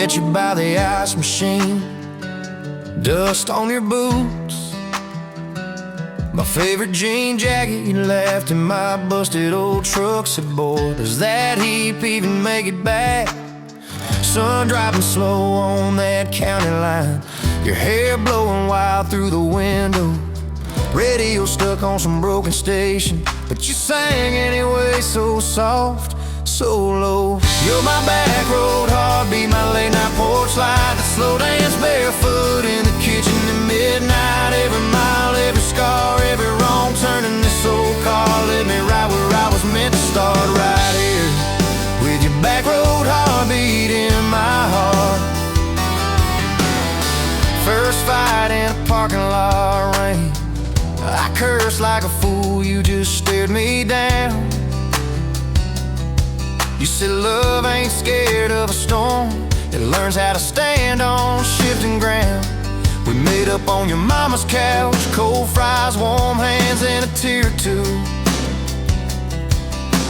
met you by the ice machine. Dust on your boots, my favorite jean jacket you left in my busted old truck. Said, boy, does that heap even make it back? Sun driving slow on that county line, your hair blowing wild through the window. Radio stuck on some broken station, but you sang anyway, so soft, so low. You're my back road heartbeat, my late night porch light, the slow dance barefoot in the kitchen at midnight. Every mile, every scar, every wrong turn in this old car led me right where I was meant to start, right here with your back road heartbeat in my heart. First fight in a parking lot rain, I cursed like a fool, you just stared me down. You said love ain't scared of a storm, it learns how to stand on shifting ground. We made up on your mama's couch, cold fries, warm hands, and a tear or two.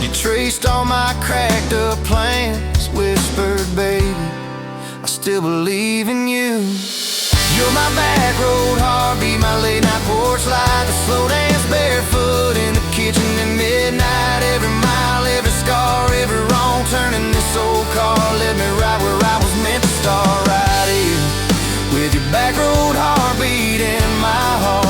You traced all my cracked up plans, whispered, baby, I still believe in you. You're my back road heartbeat, my late night porch light, the slow dance barefoot in the kitchen at midnight. Every mile, every scar, every wrong turn in this old car led me right where I was meant to start, right here with your back road heartbeat in my heart.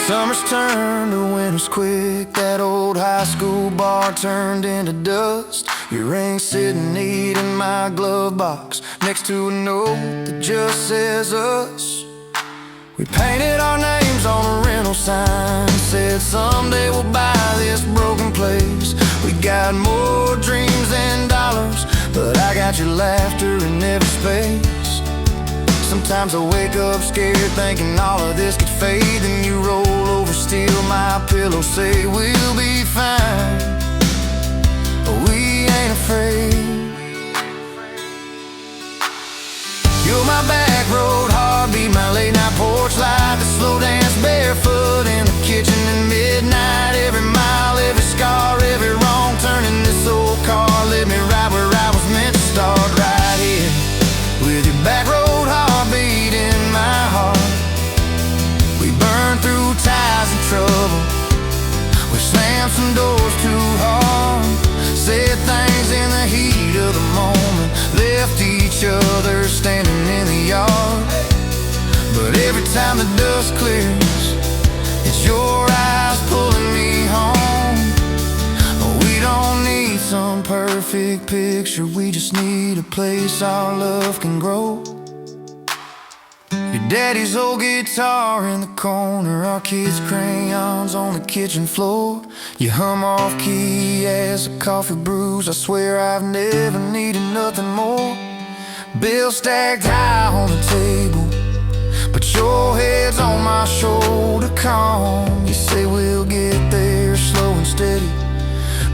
Summer's turned to winters quick, that old high school bar turned into dust. Your ring sitting neat in my glove box, next to a note that just says us. We painted our names on a rental sign, said someday we'll buy this broken place. We got more dreams than dollars, but I got your laughter in every space. Sometimes I wake up scared thinking all of this could fade, then you roll over, steal my pillow, say we'll be fine, but we ain't afraid. You're my back road heartbeat, my late night porch light, the slow dance barefoot in the kitchen at midnight. Every mile, every scar, every wrong turn in this old car led me right where I was meant to start, right here with your back road heartbeat in my heart. We burned through ties and trouble, we slammed some doors too hard, said things in the heat of the moment, left each other standing in the yard. But every time the dust clears, it's your eyes pulling me home. We don't need some perfect picture, we just need a place our love can grow. Your daddy's old guitar in the corner, our kids' crayons on the kitchen floor. You hum off key as the coffee brews, I swear I've never needed nothing more. Bills stacked high on the table, but your head's on my shoulder, calm. You say we'll get there slow and steady.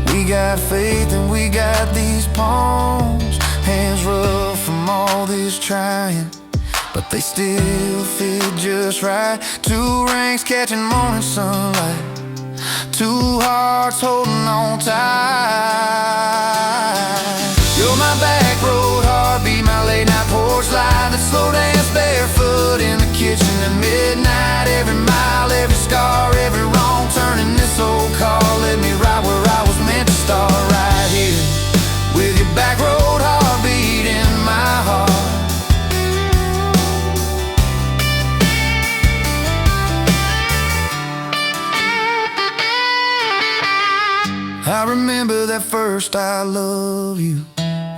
We got faith and we got these palms, hands rough from all this trying, but they still fit just right. Two rings catching morning sunlight, two hearts holding on tight. You're my back road heartbeat, my late night porch light, that slow dance barefoot in the kitchen at midnight. Every mile, every scar, every wrong turn in this old car led me right where I was meant to start, right here with your back road heartbeat in my heart. I remember that first I love you,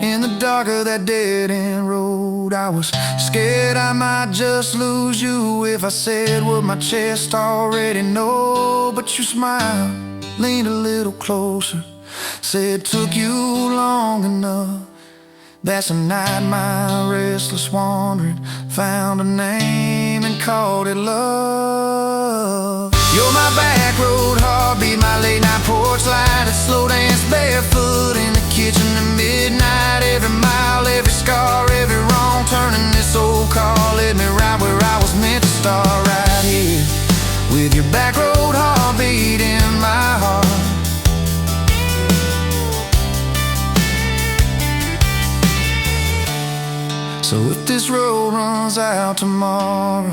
in the dark of that dead-end road. I was scared I might just lose you if I said what my chest already know. But you smiled, leaned a little closer, said took you long enough. That's a night my restless wandering found a name and called it love. You're my back road heartbeat, my late night porch light, a slow dance barefoot in the kitchen at midnight. Every mile, every scar, every wrong turn in this old car led me right where I was meant to start, right here with your back road heart. So if this road runs out tomorrow,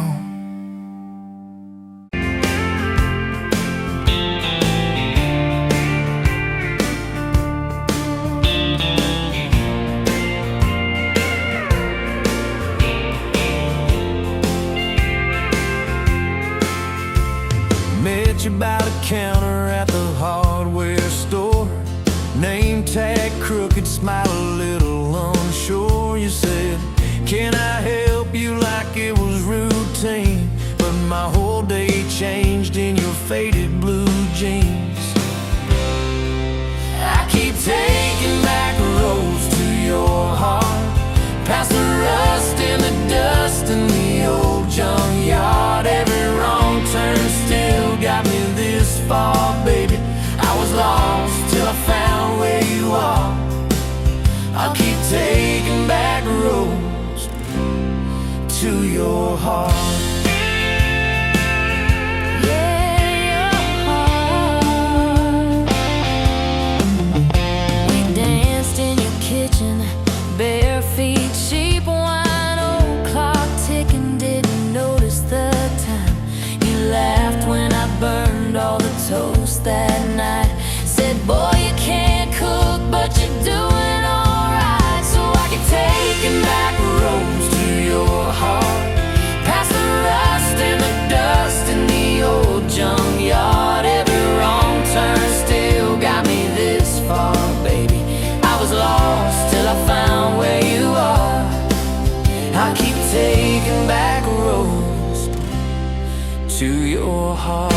met you by the counter at the hardware store. Name tag crooked, smile a little unsure. You said, can I help you, like it was routine? But my whole day changed in your faded blue jeans. I keep taking back roads to your heart, past the rust and the dust and the old junkyard. Every wrong turn still got me this far, baby. I was lost till I found where you are. I'll keep taking back roads to your heart. Yeah, your heart. We danced in your kitchen, bare feet, cheap wine, old clock ticking, didn't notice the time. You laughed when I burned all the toast that night. Said, boy, you can't cook, but you're doing alright. So I keep taking back roads to your heart, past the rust and the dust in the old junkyard. Every wrong turn still got me this far, baby. I was lost till I found where you are. I keep taking back roads to your heart.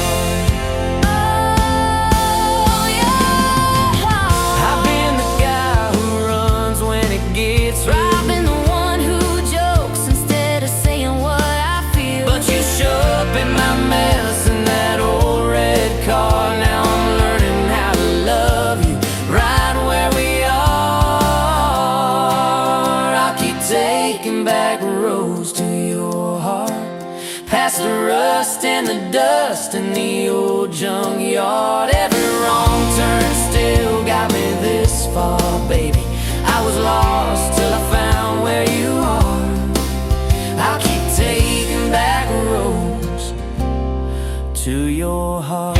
I've been the one who jokes instead of saying what I feel. But you show up in my mess in that old red car. Now I'm learning how to love you right where we are. I keep taking back roads to your heart, past the rust and the dust in the old junkyard. Every wrong turn still got me this far, baby. I was lost till I found where you are. I'll keep taking back roads to your heart.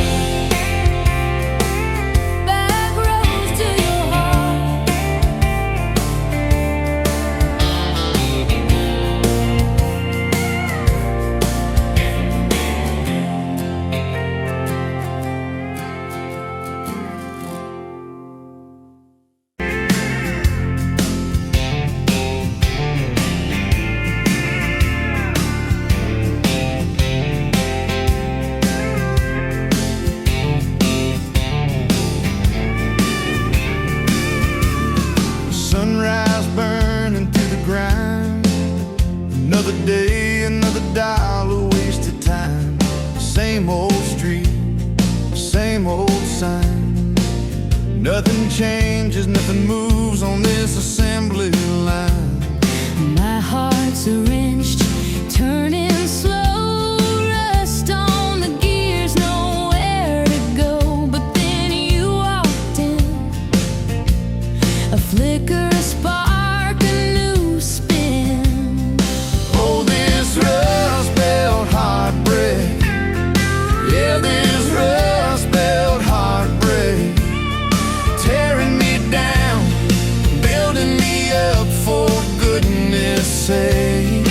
Back roads to your heart. Sunrise burning through the grind. Another day, another dollar wasted time. Same old street, same old sign. Nothing changes, nothing moves on this assembly line. My heart's a wrenched, turning slow, rust on the gears, nowhere to go. But then you walked in, a flicker, a spark, a new spin. Oh, this rust belt heartbreak. Yeah, this rust belt heartbreak. Tearing me down, building me up, for goodness sake.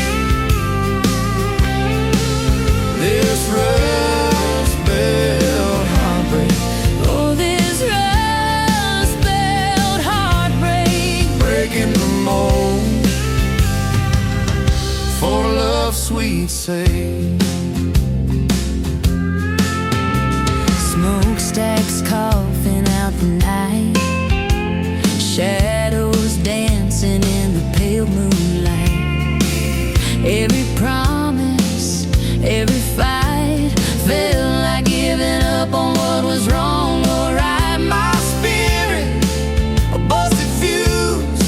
This rust belt heartbreak. Oh, this rust belt heartbreak. Breaking the mold for love's sweet sake. Smokestacks coughing out the night, shadows dancing in the pale moonlight. Every promise, every fight felt like giving up on what was wrong or right. My spirit, a busted fuse,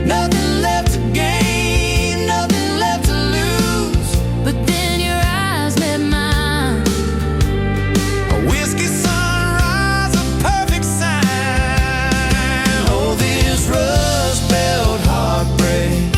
nothing left to gain, nothing left to lose. But then your eyes met mine, a whiskey sunrise, a perfect sign. Oh, this rust belt heartbreak.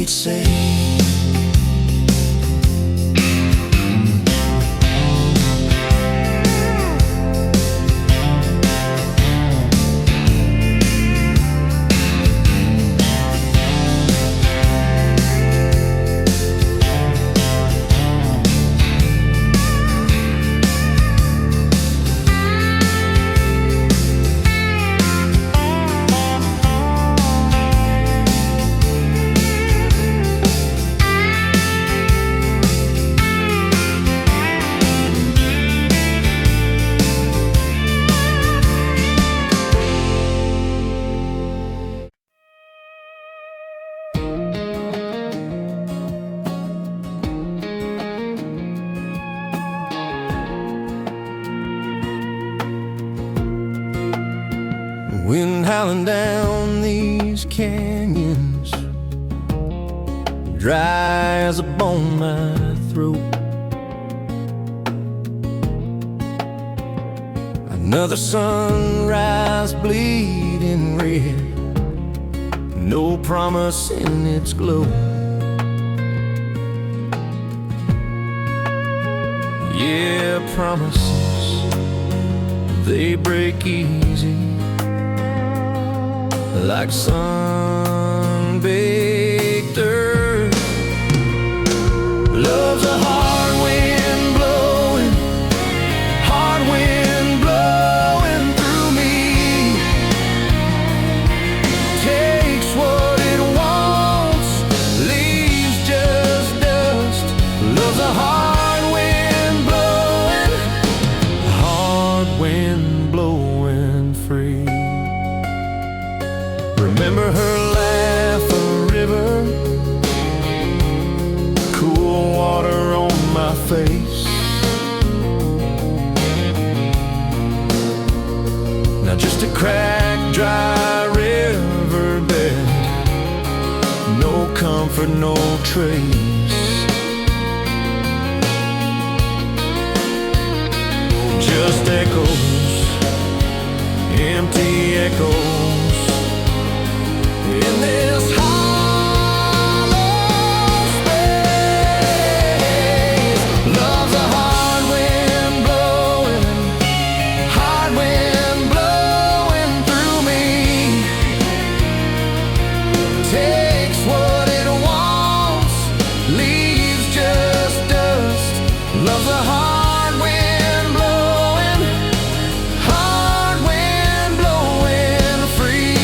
can't say. Wind howling down these canyons, dry as a bone my throat. Another sunrise bleeding red, no promise in its glow. Yeah, promises, they break easy, like sun-baked earth. Love's a hard wind blowing, hard wind blowing through me. Takes what it wants, leaves just dust. Love's a hard wind blowing free. Remember her laugh, a river, cool water on my face. Now just a cracked, dry riverbed, no comfort, no trace. Just echoes, empty echoes in this hollow space. Love's a hard wind blowing through me. Takes what it wants, leaves just dust. Love's a hard wind blowing free.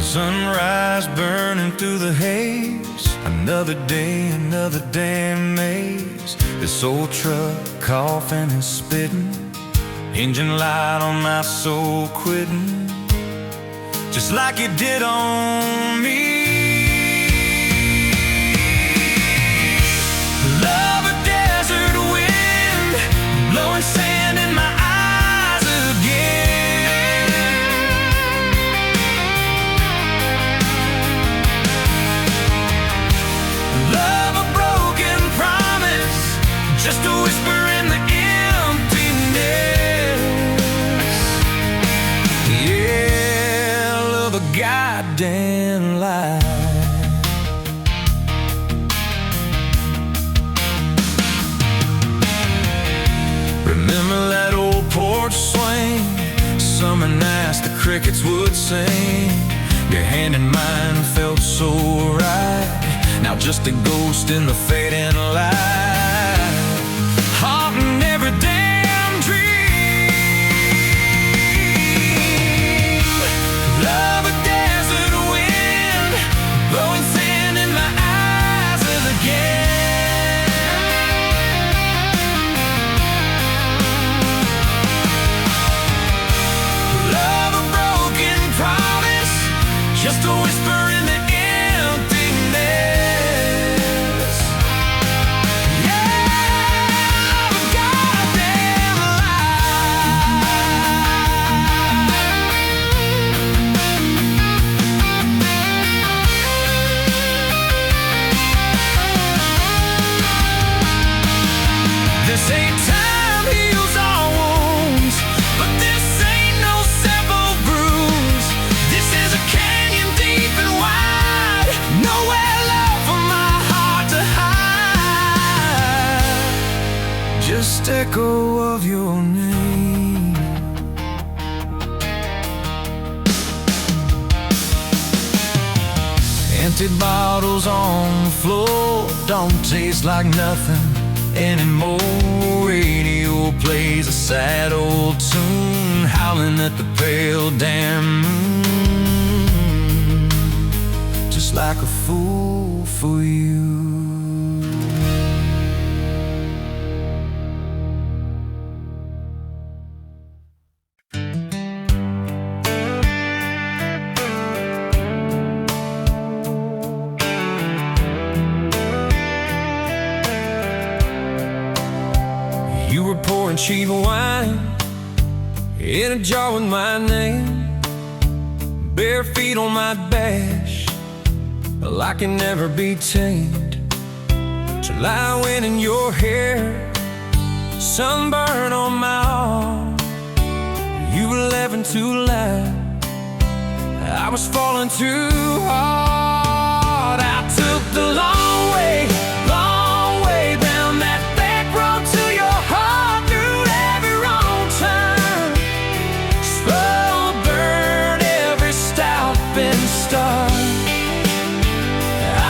Sunrise burning through the haze, another day, another damn maze. This old truck coughing and spitting, engine light on my soul quitting, just like it did on me. Love a desert wind, blowing sand in my eyes again. damn life. Remember that old porch swing? Summer nights the crickets would sing. Your hand in mine felt so right. Now just a ghost in the fading light, haunting every damn dream. Love a desert wind, blowing sand in my eyes again. Love a broken promise, just a whisper in the emptiness. Yeah, love a goddamn lie. This ain't time heals all wounds, but this ain't no simple bruise. This is a canyon deep and wide, nowhere left for my heart to hide. Just echo of your name. Empty bottles on the floor don't taste like nothing anymore. Radio plays a sad old tune, howling at the pale damn moon, just like a fool for you. You were pouring cheap wine in a jar with my name, bare feet on my dash, well, I can never be tamed. July wind in your hair, sunburn on my arm. You were laughing too loud, I was falling too hard. I took the long way down that back road to your heart, through every wrong turn, slow burn every stop and start.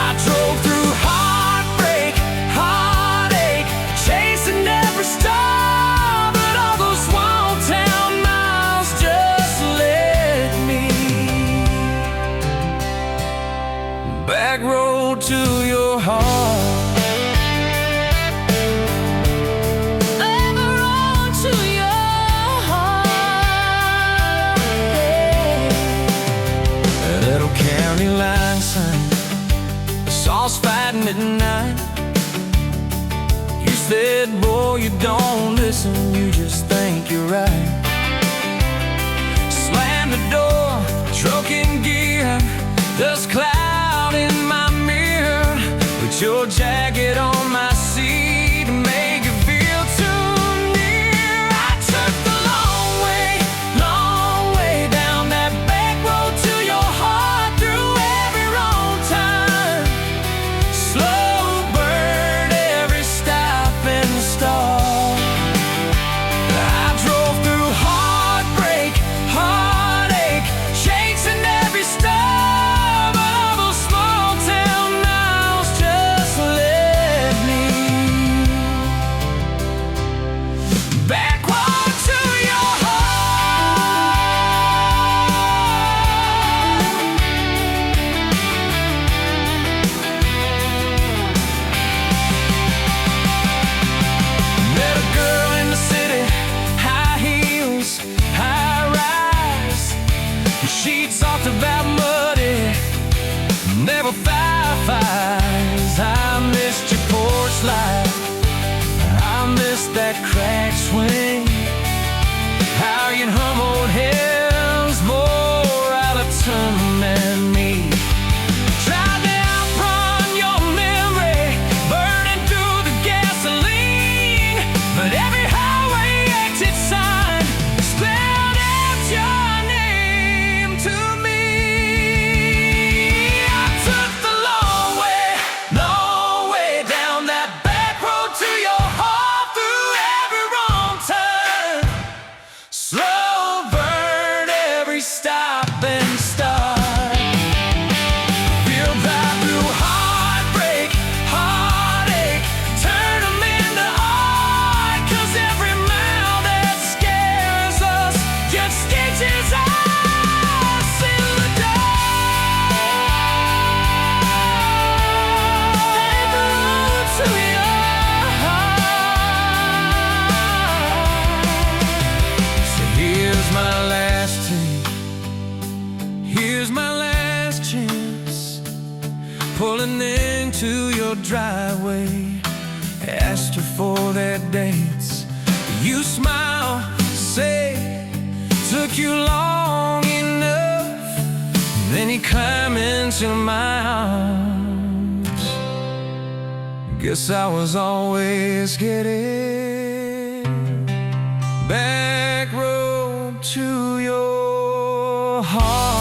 I drove through heartbreak, heartache, chasing every star, but all those small town miles just led me back road to your heart. Fighting at night. You said, boy, you don't listen, you just think you're right. Slam the door, truck in gear, dust cloud in my mirror. Put your jacket on my seat to make it feel too near. I took the long way down that back road to your heart, through every wrong turn, slow burn every stop and start. I drove through heartbreak, heartache, chasing every star, but all those small town miles just led me backward to your heart. Met a girl in the city, high heels, high rise. She talked about muddy, never fireflies. I missed your porch light, I missed that crack swing, how you'd hum old hymns more out of tune than me. Tried to outrun your memory, burning through the gasoline, but every highway exit sign spelled out your name to me. reaches us in the dark. Back road to your heart. So here's my last take, here's my last chance. Pulling into your driveway, asked her for that dance. You smile, say, took you long enough. Then you climb into my arms. Guess I was always getting back road to your heart.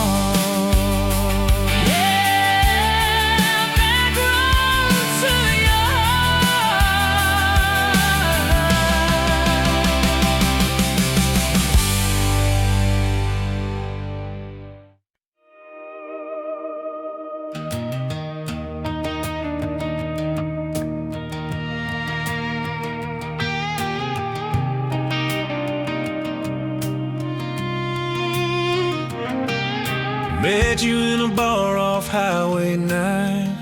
Met you in a bar off Highway 9.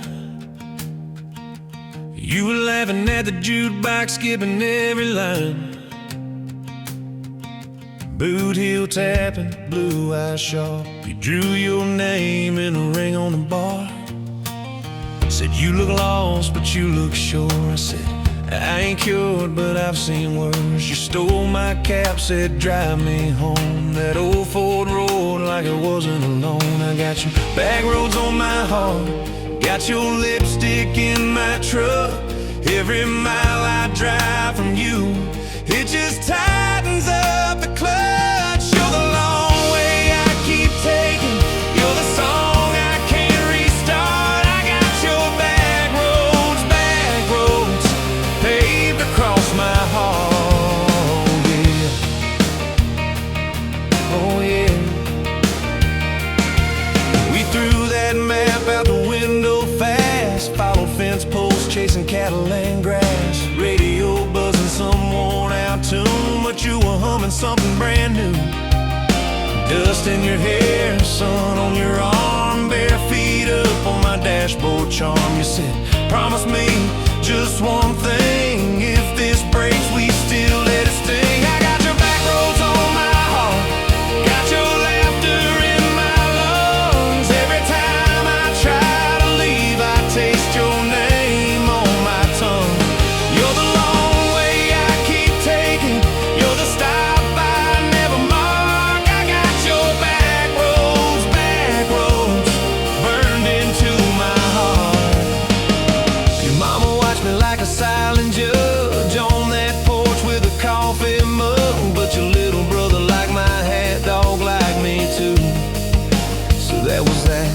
You were laughing at the jukebox, skipping every line. Boot heel tapping, blue eyes sharp. You drew your name in a ring on the bar. Said you look lost, but you look sure. I said I ain't cured, but I've seen worse. You stole my cap, said drive me home. That old Ford road like it wasn't alone. I got you back roads on my heart, got your lipstick in my truck. Every mile I drive from you, it just tightens up the clutch. You're the long way I keep taking, you're the song I can't restart. I got your back roads paved across my heart. Oh yeah, we threw that map out the window fast, followed fence posts, chasing cattle and grass. Radio buzzing some worn out tune, but you were humming something brand new. Dust in your hair, sun on your arm, bare feet up on my dashboard charm. You said, promise me just one thing, if this breaks we still let it sting. I got your back roads on my heart, got your laughter in my lungs. Every time I try to leave, I taste your name on my tongue. You're the long way I keep taking, you're the stop I never mark. I got your back roads burned into my heart. Your mama watched me like a silent judge on that porch with a coffee mug, but your little brother liked my hat, dog like me too. So that was that.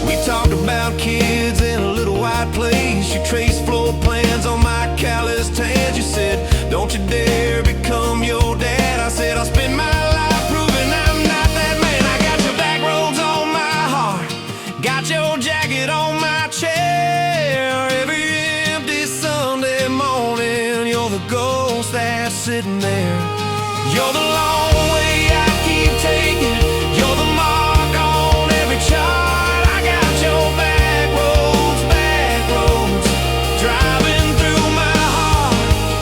We talked about kids in a little white place. You traced floor plans on my calloused hands. You said, don't you dare become your dad. I said, I'll spend my life proving I'm not that man. I got your back roads on my heart, got your jacket on my chair. Every empty Sunday morning, you're the ghost that's sitting there. You're the long way I keep taking, you're the mark on every chart. I got your back roads driving through my heart.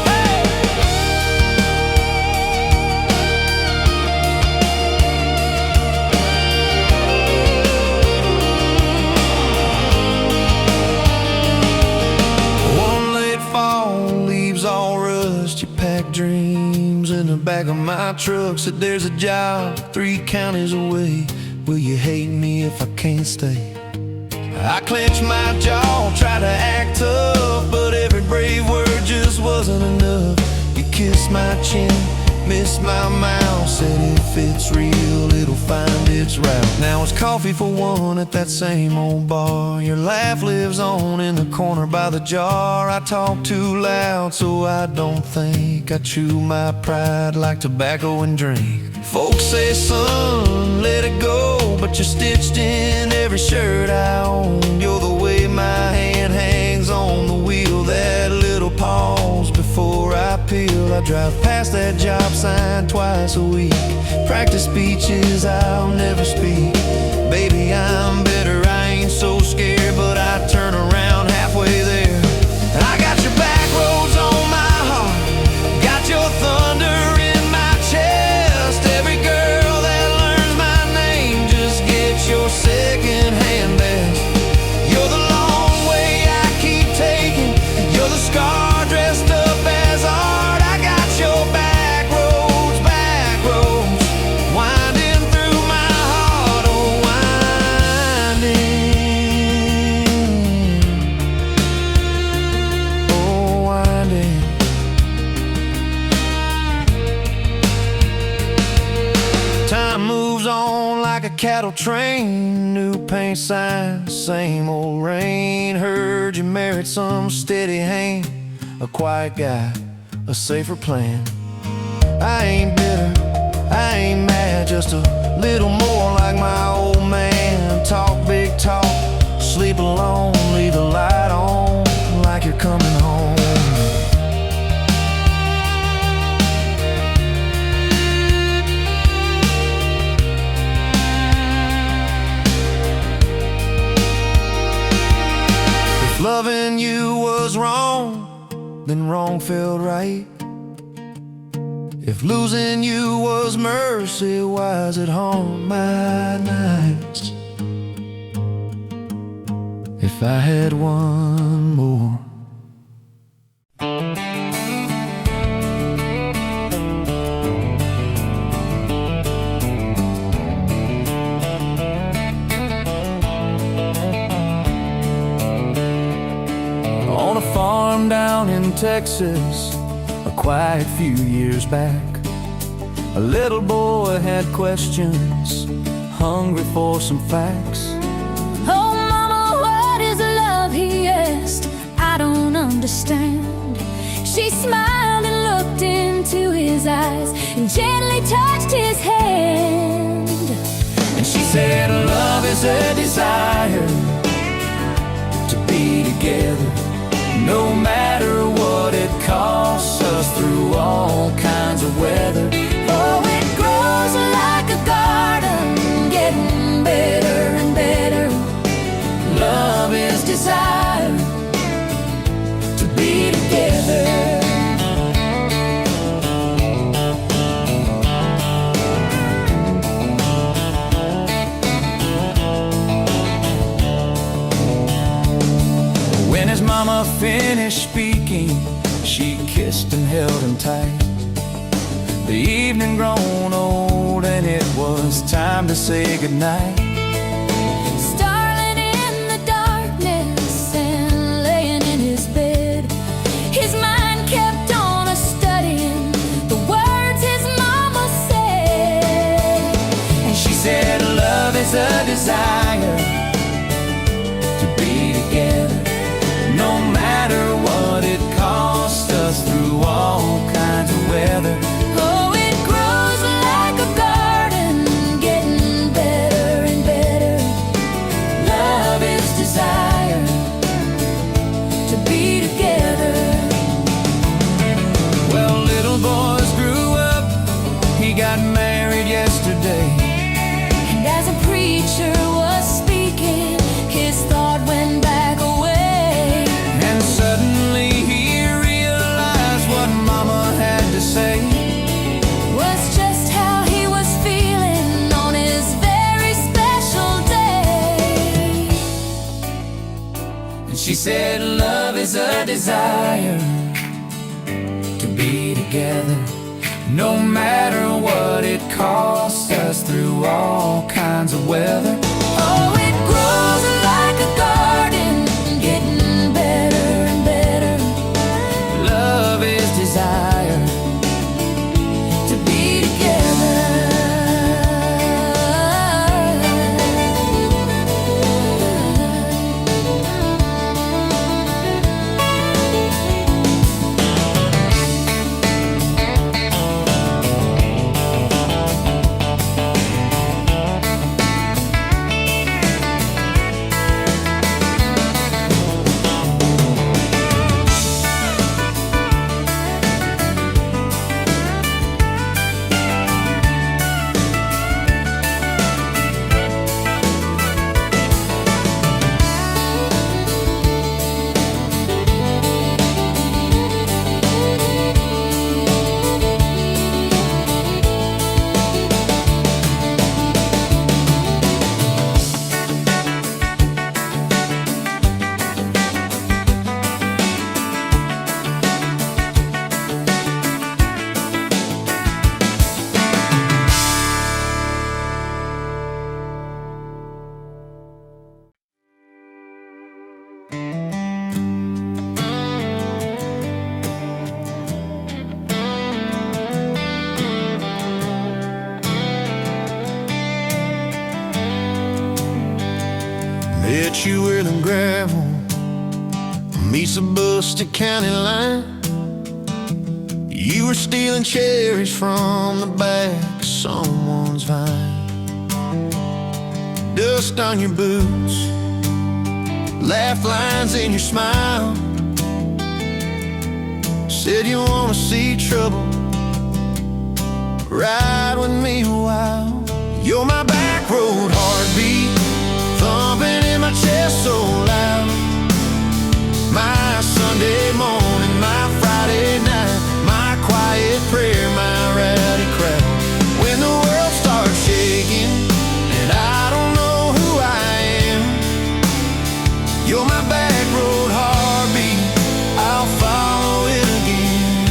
Hey! One late fall, leaves all rust. You pack dreams in the back of my truck. Said there's a job 3 counties away. Will you hate me if I can't stay? I clenched my jaw, tried to act tough, but every brave word just wasn't enough. You kissed my chin, missed my mouth, said if it's real, it'll find its route. Now it's coffee for one at that same old bar. Your laugh lives on in the corner by the jar. I talk too loud, so I don't think. I chew my pride like tobacco and drink. Folks say, son, let it go, but you're stitched in every shirt I own. You're the way my hand hangs on the wheel, that little pause before I peel. I drive past that job sign twice a week. Practice speeches I'll never speak. Baby, I'm better, I ain't so scared, but I turn around halfway there. I got your back roads on my heart, got your thunder in my chest. Every girl that learns my name just gets your second-hand best. You're the long way I keep taking, you're the scar dressed up as art. I got your back roads, winding through my heart, oh winding. Time moves on like a cattle train, new paint signs, same old rain. Heard you married some steady hand, a quiet guy, a safer plan. I ain't bitter, I ain't mad, just a little more like my old man. Talk big talk, sleep alone, leave the light on like you're coming home. If loving you was wrong, then wrong felt right. If losing you was mercy, why is it haunt my nights? If I had one more. On a farm down in Texas, a quiet few years back, a little boy had questions, hungry for some facts. Oh mama, what is love, he asked. I don't understand. She smiled and looked into his eyes and gently touched his hand. And she said, love is a desire to be together, no matter what it costs us, through all kinds of weather. Oh, it grows like a garden, getting better and better. Love is desire to be together. When his mama finished speaking, she kissed and held him tight. The evening grown old and it was time to say goodnight. Starling in the darkness and laying in his bed, his mind kept on a-studying the words his mama said. And she said, love is a desire to be together, no matter what it costs us, through all kinds of weather. Oh, it grows like a garden, getting better and better. Love is desire To be together. Well, little boys grew up, he got married yesterday. And as a preacher was speaking, his thought went back away. And suddenly he realized what mama had to say. Was just how he was feeling on his very special day. And she said, love is a desire to be together, no matter what it costs us, through all kinds of weather. Oh, it grows like a garden, getting better and better. Love is desire To be together. Bet you where the gravel meets the Buster County line. You were stealing cherries from the back of someone's vine. Dust on your boots, laugh lines in your smile. Said you wanna see trouble, ride with me a while. You're my back road heartbeat, thumping in my chest so loud. My Sunday morning, my Friday night, my quiet prayer, my rowdy crowd. When the world starts shaking and I don't know who I am, you're my back road heartbeat, I'll follow it again.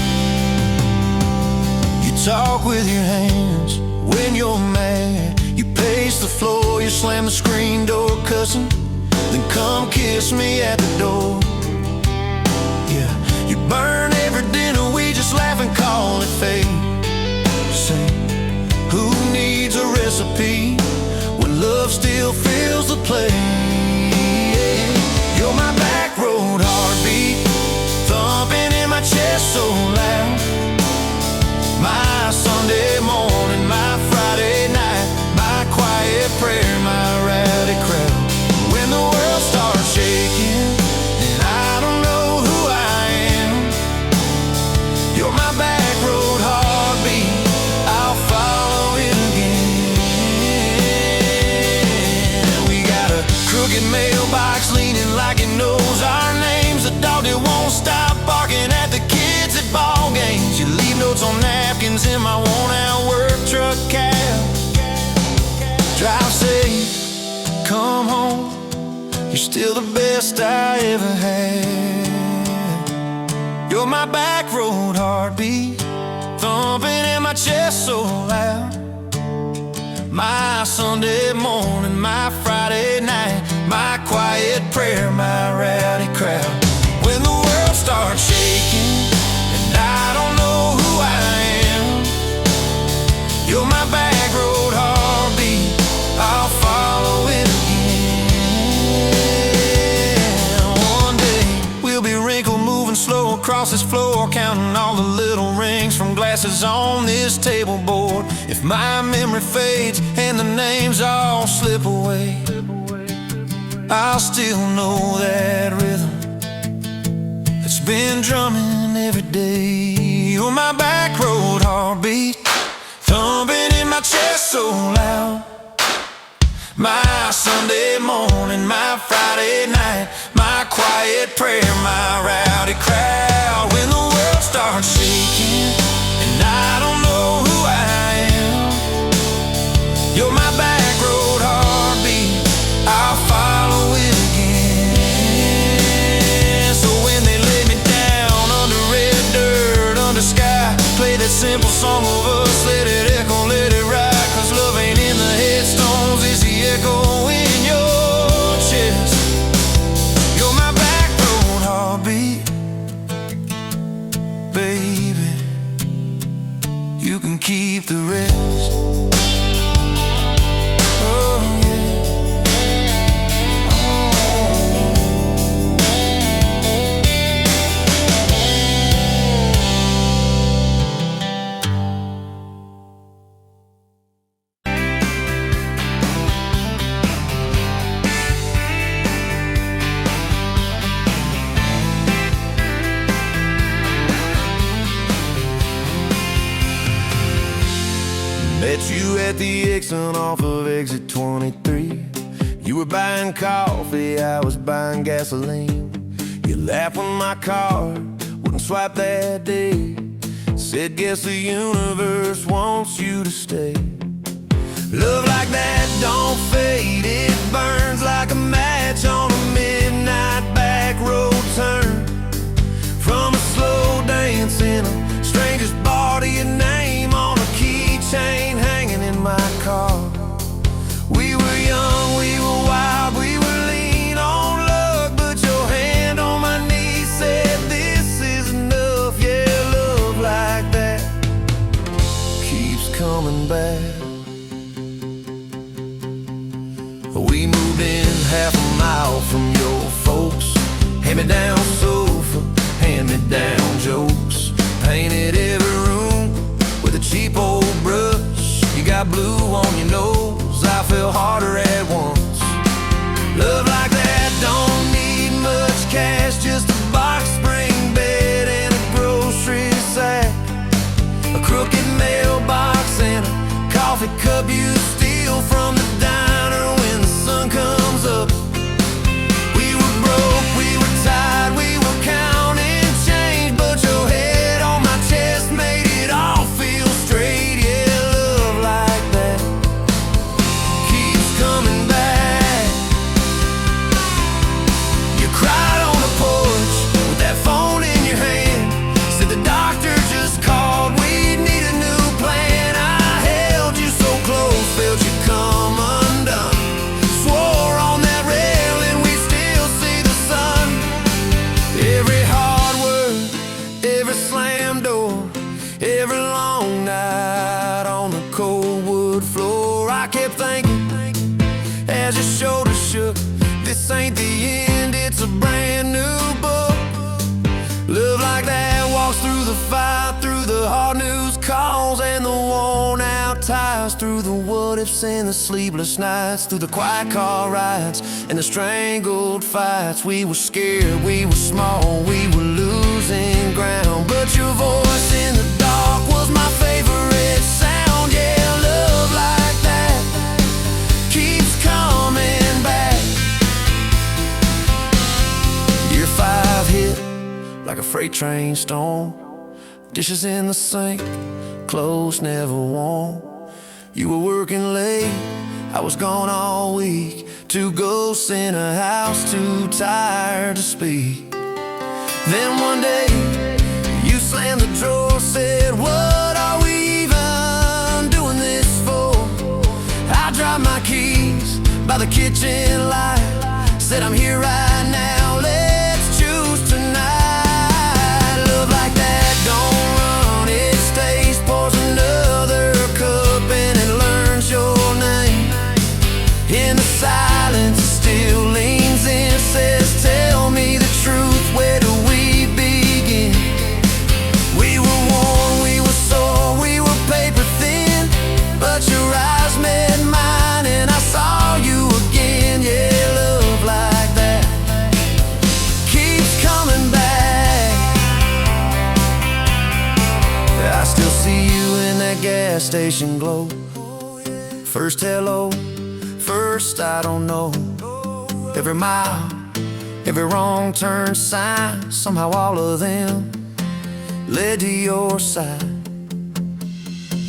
You talk with your hands when you're mad, you pace the floor, you slam the screen door cussing, then come kiss me at the door. Yeah, you burn every dinner, we just laugh and call it fate. Say, who needs a recipe when love still fills the plate? You're my back road heartbeat, thumping in my chest so loud. My Sunday morning, my Friday night, my quiet prayer, my rowdy crowd. When the world starts shaking and I don't know who I am, you're my back road heartbeat, I'll follow it again. We got a crooked mailbox leaning like it knows our names, a dog that won't stop barking at the kids at ball games. You leave notes on napkins in my worn-out work truck cab. Drive safe, come home, you're still the best I ever had. You're my back road heartbeat, thumping in my chest so loud. My Sunday morning, my Friday night, my quiet prayer, my rowdy crowd. When the world starts shaking and I don't know who I am, you're my back road heartbeat, I'll follow it again. One day we'll be wrinkled, moving slow across this floor, counting all the little rings from glasses on this table board. If my memory fades and the names all slip away, I'll still know that rhythm that's been drumming every day. You're my back road heartbeat, thumping in my chest so loud. My Sunday morning, my Friday night, my quiet prayer, my rowdy crowd. When the world starts shaking and I don't know who I am, you're my back road heartbeat, I'll follow it again. So when they lay me down under red dirt, under sky, play that simple song of us, let it echo, let it ride. Cause love ain't in the headstones, it's the echo in your chest. You're my back road heartbeat, baby, you can keep the rest. Oh yeah. Met you at the exit off of exit 23. You were buying coffee, I was buying gasoline. You laughed when my card wouldn't swipe that day. Said, guess the universe wants you to stay. Love like that don't fade, it burns like a match on a midnight back road turn. From a slow dance in a stranger's bar to your name on a keychain hanging in my car. We were young, we were wild, we were lean on luck, but your hand on my knee said this is enough. Yeah, love like that keeps coming back. We moved in half a mile hand-me-down sofa, hand-me-down jokes. Painted every room with a cheap old brush. You got blue on your nose, I fell harder at once. Love like that don't need much cash, just a box spring bed and a grocery sack, a crooked mailbox and a coffee cup you steal from the diner when the sun comes up. We were broke, we were tired, we were counting change, but your head on my chest made it all feel straight. Yeah, love like that keeps coming back. You cried on the porch with that phone in your hand, said the doctor just called, we need a new plan. I held you so close, felt you come undone, swore on that railing we still see the sun. Every hard word, every slam door, every long night on the cold wood floor, I kept thinking as your shoulders shook, this ain't the end, it's a brand new book. Love like that walks through the fight, through the hard news calls and the worn out tires, through the what ifs and the sleepless nights, through the quiet car rides and the strangled fights. We were scared, we were small, we were losing ground, but your voice in the dark was my favorite sound. Yeah, love like that keeps coming back. Year 5 hit like a freight train storm, dishes in the sink, clothes never warm. You were working late, I was gone all week, 2 ghosts in a house too tired to speak. Then one day you slammed the drawer, said, what are we even doing this for? I dropped my keys by the kitchen light, said I'm here right now, let's choose tonight. Love like that don't run, it stays, pours another cup and it learns your name. In the silence it still leans in, says tell me the truth, where do we begin? We were worn, we were sore, we were paper thin, but your eyes met mine and I saw you again. Yeah, love like that keeps coming back. I still see you in that gas station glow, first hello, first I don't know. Every mile, every wrong turn sign, somehow all of them led to your side.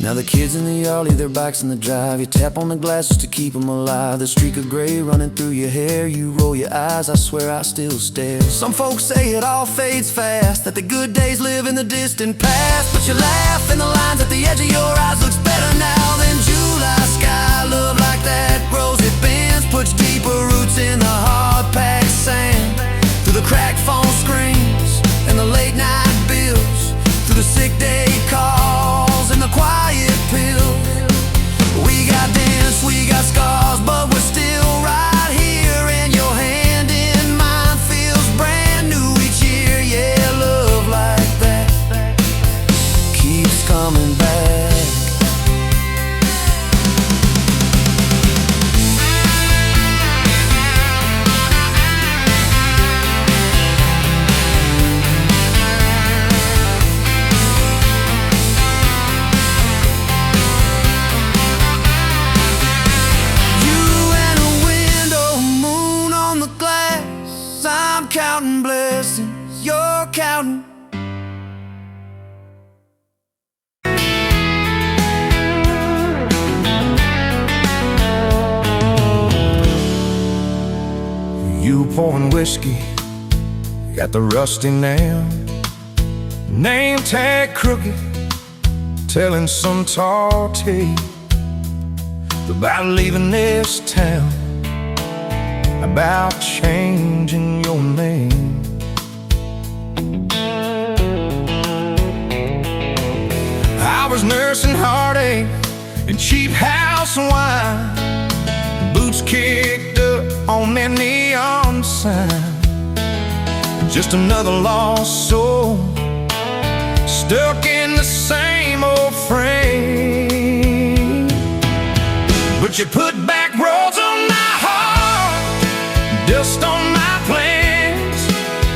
Now the kids in the yard leave their bikes in the drive, you tap on the glasses to keep them alive. The streak of gray running through your hair, you roll your eyes, I swear I still stare. Some folks say it all fades fast, that the good days live in the distant past, but you laugh and the lines at the edge of your eyes looks better now than July sky. Love like that grows, it bends, puts deeper roots in the hard-packed sand, through the cracked phone screens and the late night bills, through the sick day calls and the quiet pills. We got dents, we got scars, but we're still right here, and your hand in mine feels brand new each year. Yeah, love like that keeps coming back. Counting blessings, you're counting. You pouring whiskey, got the rusty nail, name tag crooked, telling some tall tale about leaving this town, about changing your name. I was nursing heartache and cheap house wine, boots kicked up on that neon sign, just another lost soul, stuck in the same old frame. But you put back roads on my heart, dust on my plans,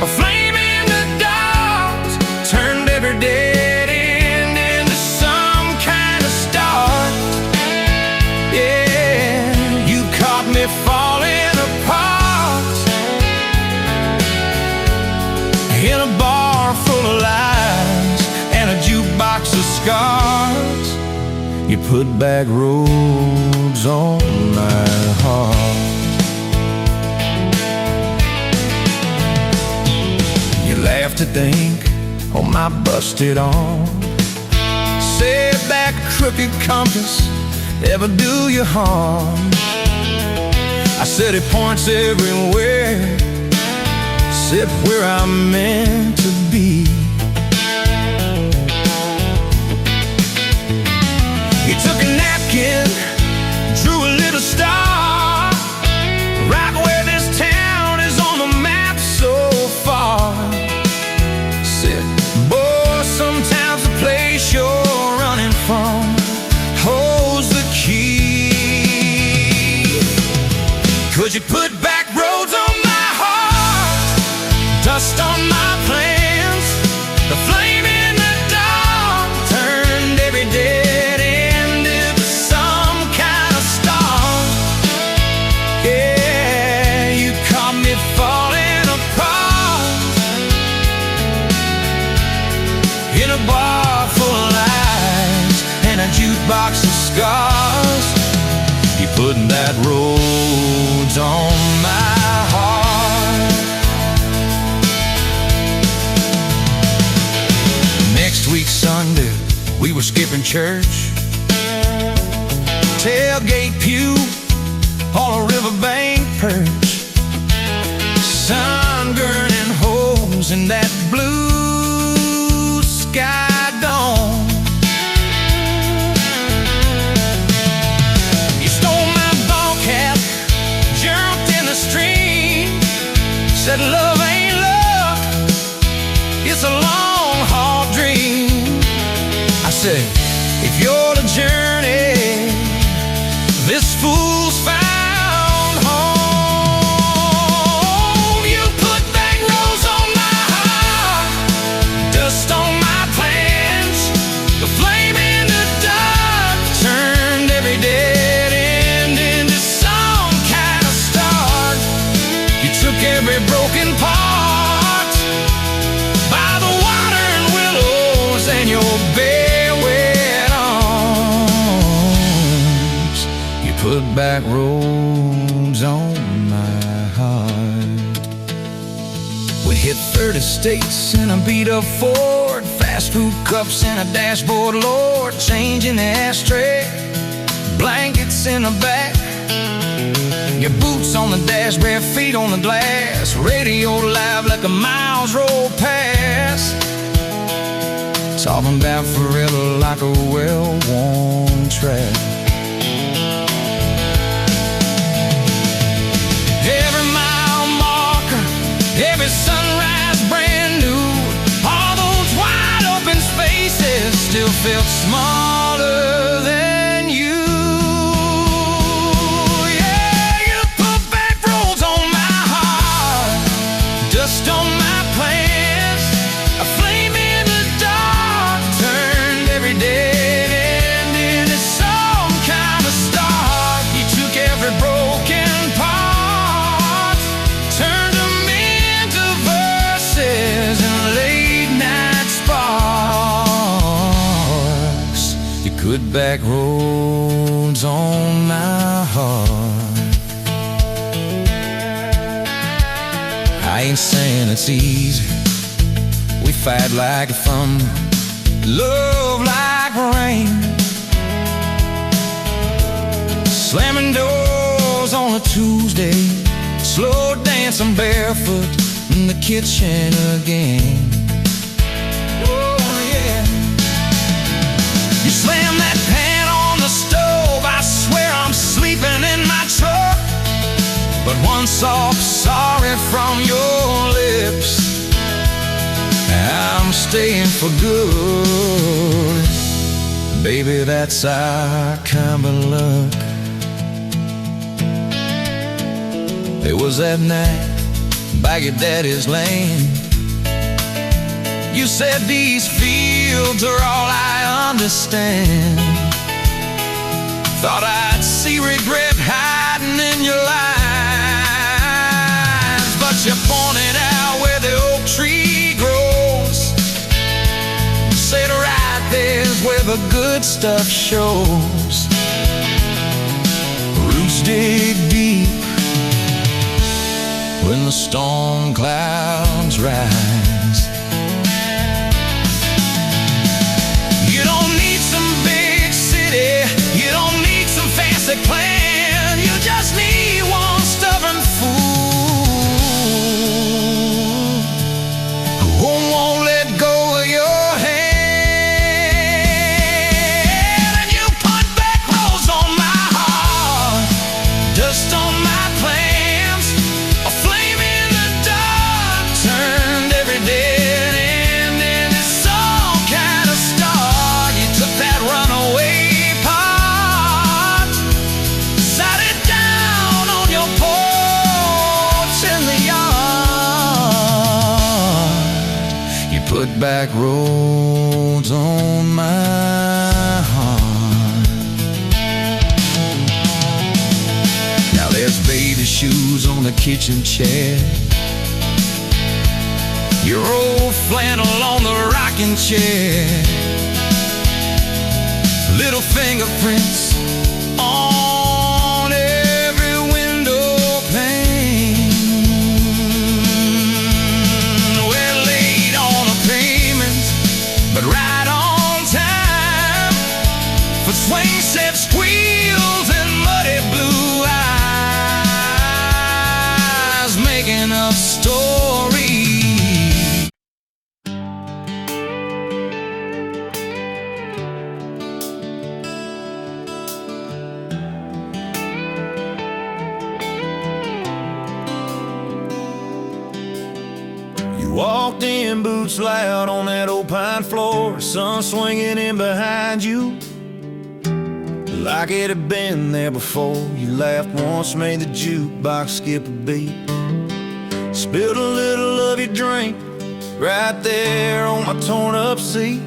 a flame in the dark, turned every dead end into some kind of start. Yeah, you caught me falling apart in a bar full of lies and a jukebox of scars. You put back roads on my heart. You laugh to think on my busted arm, said that crooked compass ever do you harm. I said it points everywhere except where I'm meant to be. You took a napkin, drew a little star, right where this town is on the map so far. Said, boy, sometimes the place you're running from holds the key. Could you put back roads on my heart, dust on my plans, the flame in the dark, turned every dead end into some kind of star. Yeah, you caught me falling apart in a bar full of lies and a jukebox of scars. You put that roads on my heart. Next week Sunday, we were skipping church, tailgate pew on a riverbank perch, sun burning holes in that blue sky dome. You stole my ball cap, jumped in the stream, said love ain't love, it's a long haul dream. I said, if you're the journey, this fool's found home. You put back roads on my heart, dust on my plans, the flame in the dark, turned every dead end into some kind of start. You took every broken part by the water and willows and your bare wet arms. You put back roads on my heart. We hit 30 states in a beat-up Ford, fast food cups in a dashboard, Lord, change in the ashtray, blankets in the back, your boots on the dash, bare feet on the glass, radio live like a miles roll past, talking about forever like a well-worn track. Every mile marker, every sunrise brand new, all those wide open spaces still felt smaller than you. Yeah, you put back roads on my heart, dust on my plans, a flame in the dark, turned every dead end into some kind of start. You took every broken part, turned them into verses and late night sparks. You put back roads on my heart. I ain't saying it's easy. We fight like thunder, love like rain, slamming doors on a Tuesday, slow dancing barefoot in the kitchen again. Oh yeah. You slam that pan on the stove, I swear I'm sleeping in my truck. But one soft sorry from your lips I'm staying for good. Baby, that's our kind of luck. It was that night back at Daddy's land. You said these fields are all I understand. Thought I'd see regret hiding in your lines, but you pointed out where the oak tree grows. Said right there's where the good stuff shows. Roots dig deep when the storm clouds rise. You don't need some big city, you don't need some fancy plan. You just need one stubborn fool who won't let go of your hand. And you put back roads on my heart, dust on my plans, a flame in the dark turned every dead end into some kind of star. You took that runaway part, sat it down on your porch in the yard. You put back roads on my heart. Now there's baby shoes on the kitchen chair, your old flannel on the rocking chair, little fingerprints on every window pane. We're late on a payment, but right on time for swing set squeals and muddy blue eyes, making up stories. You walked in, boots loud on that old pine floor, sun swinging in behind you like it had been there before. You laughed once, made the jukebox skip a beat, spilled a little of your drink right there on my torn up seat.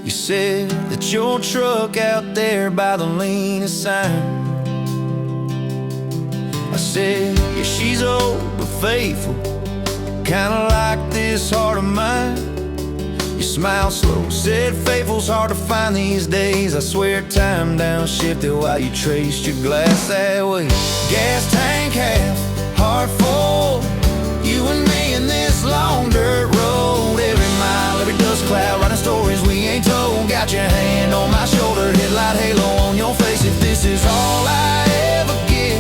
You said that your truck out there by the leanest sign. I said, yeah, she's old but faithful, kinda like this heart of mine. You smiled slow, said faithful's hard to find these days. I swear time downshifted while you traced your glass that way. Gas tank half, heart full, you and me in this long dirt road. Every mile, every dust cloud, writing stories we ain't told. Got your hand on my shoulder, headlight halo on your face. If this is all I ever get,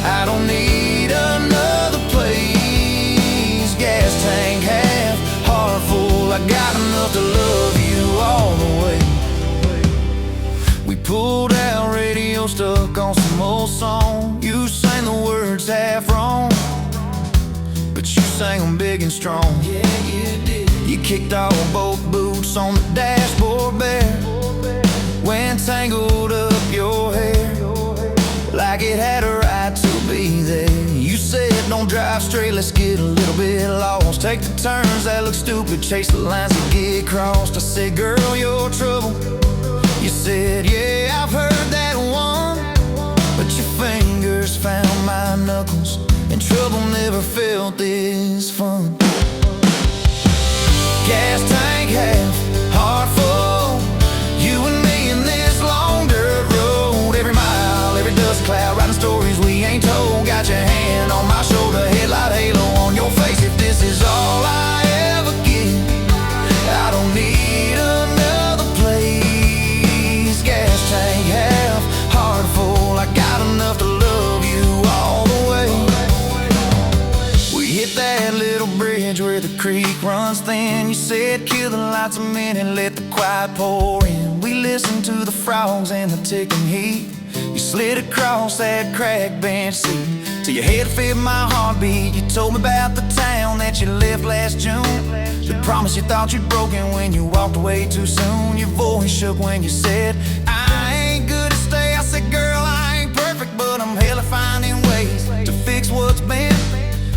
I don't need another place. Gas tank half, heart full, I got enough to love you all the way. We pulled out, radio stuck on some old song. You sang the words half wrong, but you sang them big and strong. Yeah, you did. You kicked off both boots on the dashboard bare, when tangled up your hair like it had a right to be there. You said don't drive straight, let's get a little bit lost, take the turns that look stupid, chase the lines that get crossed. I said, girl, you're trouble. You said, yeah, I've heard that one, but your fingers found my knuckles, and trouble never felt this fun. Gas tank half, heart full, you and me in this long dirt road. Every mile, every dust cloud, writing stories we ain't told. Got your hand on my shoulder, headlight halo on your face. If this is all I ever get, I don't need another place. Gas tank half, heart full, I got enough to love you all the way. We hit that little bridge where the creek runs thin. You said kill the lights a minute, let the quiet pour in. We listened to the frogs and the ticking heat. You slid across that cracked bench seat till your head fit my heartbeat. You told me about the town that you left last June, the promise you thought you'd broken when you walked away too soon. Your voice shook when you said, I ain't good to stay. I said, girl, I ain't perfect, but I'm hella finding ways to fix what's bent,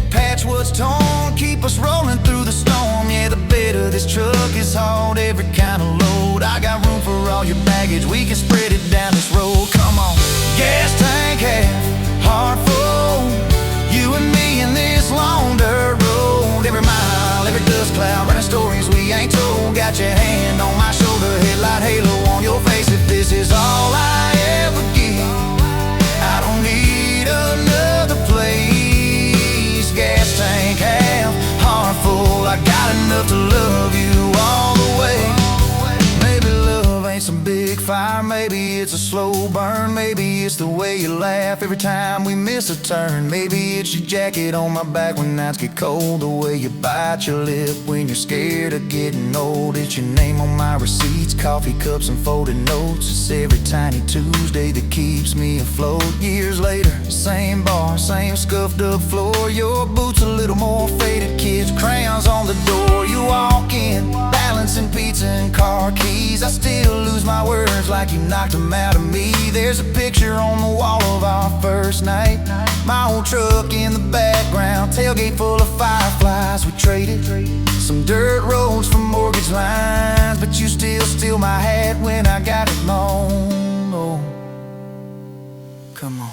patch what's torn, keep us rolling through the storm. Yeah, the bed of this truck is hauled every kind of load. I got room for all your baggage, we can spread it down this road. Come on. Gas tank half, heart full, you and me in this long dirt road. Every mile, every dust cloud, running stories we ain't told. Got your hand on my shoulder, headlight halo on your face. If this is all I ever give, I don't need another place. Gas tank half, heart full, I got enough to love you all the way. Maybe love ain't some big fire, maybe it's a slow burn, maybe it's the way you laugh every time we miss a turn. Maybe it's your jacket on my back when nights get cold, the way you bite your lip when you're scared of getting old. It's your name on my receipts, coffee cups and folded notes. It's every tiny Tuesday that keeps me afloat. Years later, same bar, same scuffed up floor, your boots a little more faded, kids' crayons on the door. You walk in, balancing pizza and car keys. I still lose my words like you knocked them out of me. There's a picture on the wall of our first night, my old truck in the background, tailgate full of fireflies. We traded some dirt roads for mortgage lines, but you still steal my hat when I got it long. Oh, come on.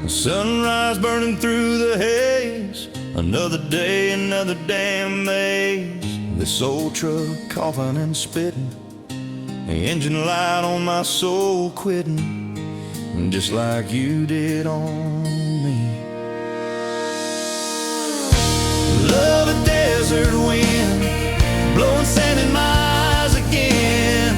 Sunrise burning through the haze, another day, another damn maze. This old truck coughing and spitting, the engine light on my soul quitting, just like you did on me. Love a desert wind, blowing sand in my eyes again.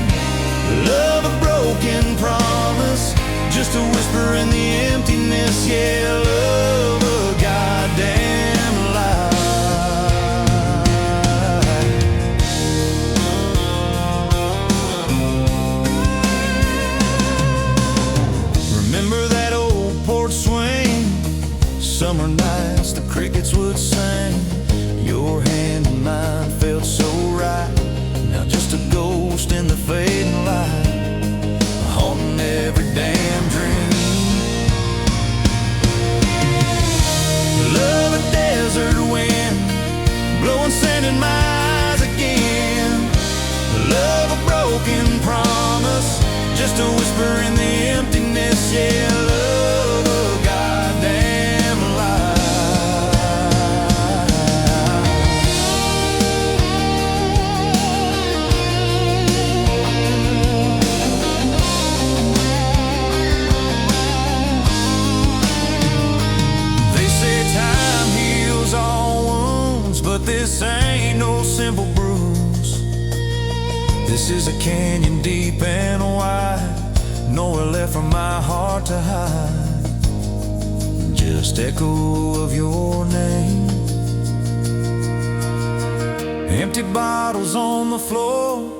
Love a broken promise, just a whisper in the emptiness. Yeah, love a goddamn lie. Remember that old porch swing, summer nights the crickets would sing. Your hand in mine felt so right, now just a ghost in the fading light, haunting every damn dream. Love a desert wind, blowing sand in my eyes again. Love a broken promise, just a whisper in the emptiness. Yeah, love a goddamn lie. This ain't no simple bruise. This is a canyon deep and wide, nowhere left for my heart to hide. Just echo of your name. Empty bottles on the floor,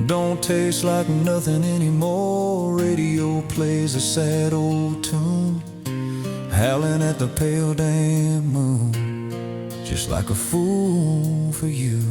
don't taste like nothing anymore. Radio plays a sad old tune, howling at the pale damn moon, just like a fool for you.